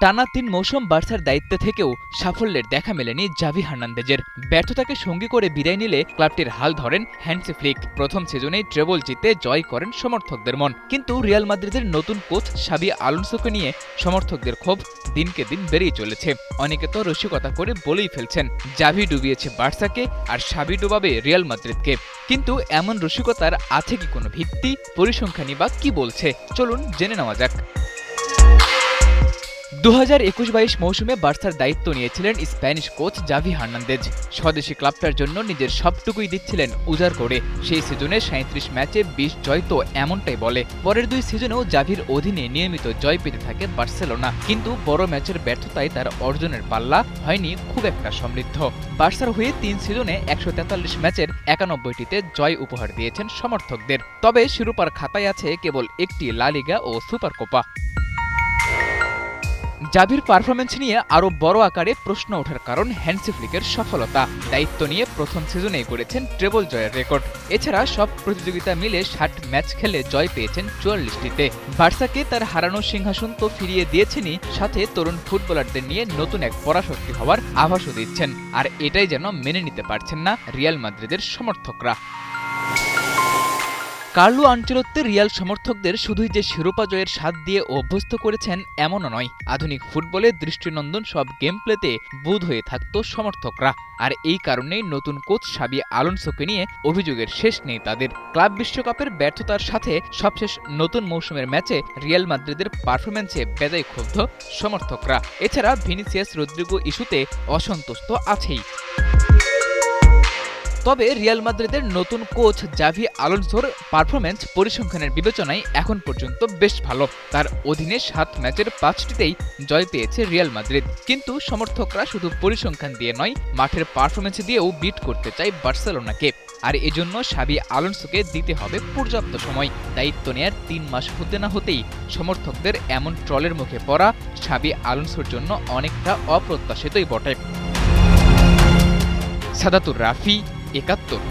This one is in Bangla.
টানা ৩ মৌসুম বার্সার দায়িত্বে থেকেও সাফল্যের দেখা মেলেনি জাভি হার্নান্দেজের। ব্যর্থতাকে সঙ্গী করে বিদায় নিলে ক্লাবটির হাল ধরেন হ্যান্সি ফ্লিক। প্রথম সিজনেই ট্রেবল জিতে জয় করেন সমর্থকদের মন। কিন্তু রিয়াল মাদ্রিদের নতুন কোচ শাবি আলোনসোকে নিয়ে সমর্থকদের ক্ষোভ দিনকে দিন বেড়েই চলেছে। অনেকে তো রসিকতা করে বলেই ফেলছেন, জাভি ডুবিয়েছে বার্সাকে আর শাবি ডুবাবে রিয়াল মাদ্রিদকে। কিন্তু এমন রসিকতার আছে কি কোনো ভিত্তি? পরিসংখ্যানই বা কি বলছে? চলুন জেনে নেওয়া যাক। 2021-22 মৌসুমে বার্সার দায়িত্ব নিয়েছিলেন স্প্যানিশ কোচ জাভি হার্নান্দেজ। স্বদেশি ক্লাবটার জন্য নিজের সবটুকুই দিচ্ছিলেন উজাড় করে। সেই সিজনে 37 ম্যাচে 20 জয় তো এমনটাই বলে। পরের 2 সিজনেও জাভির অধীনে নিয়মিত জয় পেতে থাকে বার্সেলোনা। কিন্তু বড় ম্যাচের ব্যর্থতায় তার অর্জনের পাল্লা হয়নি খুব একটা সমৃদ্ধ। বার্সার হয়ে 3 সিজনে 143 ম্যাচের 91টিতে জয় উপহার দিয়েছেন সমর্থকদের। তবে শিরোপার খাতায় আছে কেবল একটি লা লিগা ও সুপার কোপা। জাভির পারফরম্যান্স নিয়ে আরও বড় আকারে প্রশ্ন ওঠার কারণ হ্যান্সি ফ্লিকের সফলতা। দায়িত্ব নিয়ে প্রথম সিজনেই করেছেন ট্রেবল জয়ের রেকর্ড। এছাড়া সব প্রতিযোগিতা মিলে 60 ম্যাচ খেলে জয় পেয়েছেন 44টিতে। বার্সাকে তার হারানো সিংহাসন তো ফিরিয়ে দিয়েছেনই, সাথে তরুণ ফুটবলারদের নিয়ে নতুন এক পরাশক্তি হওয়ার আভাসও দিচ্ছেন। আর এটাই যেন মেনে নিতে পারছেন না রিয়াল মাদ্রিদের সমর্থকরা। কার্লো আনচেলত্তি রিয়াল সমর্থকদের শুধুই যে শিরোপা জয়ের স্বাদ দিয়ে অভ্যস্ত করেছেন এমনও নয়। আধুনিক ফুটবলে দৃষ্টিনন্দন সব গেম প্লেতে বুঁদ হয়ে থাকত সমর্থকরা। আর এই কারণেই নতুন কোচ শাবি আলোনসোকে নিয়ে অভিযোগের শেষ নেই তাদের। ক্লাব বিশ্বকাপের ব্যর্থতার সাথে সবশেষ নতুন মৌসুমের ম্যাচে রিয়াল মাদ্রিদের পারফরম্যান্সে বেজায় ক্ষুব্ধ সমর্থকরা। এছাড়া ভিনিসিয়াস রদ্রিগো ইস্যুতে অসন্তুষ্ট আছেই। তবে রিয়াল মাদ্রিদের নতুন কোচ জাভি আলোনসোর পারফরম্যান্স পরিসংখ্যানের বিবেচনায় এখন পর্যন্ত বেশ ভালো। তার অধীনে 7 ম্যাচের 5টিতেই জয় পেয়েছে রিয়াল মাদ্রিদ। কিন্তু সমর্থকরা শুধু পরিসংখ্যান দিয়ে নয়, মাঠের পারফরম্যান্স দিয়েও বিট করতে চায় বার্সেলোনাকে। আর এজন্য শাবি আলোনসোকে দিতে হবে পর্যাপ্ত সময়। দায়িত্ব নেয়ার 3 মাস হতে না হতেই সমর্থকদের এমন ট্রলের মুখে পড়া শাবি আলোনসোর জন্য অনেকটা অপ্রত্যাশিতই বটে। সাদাতুর রাফি, 71।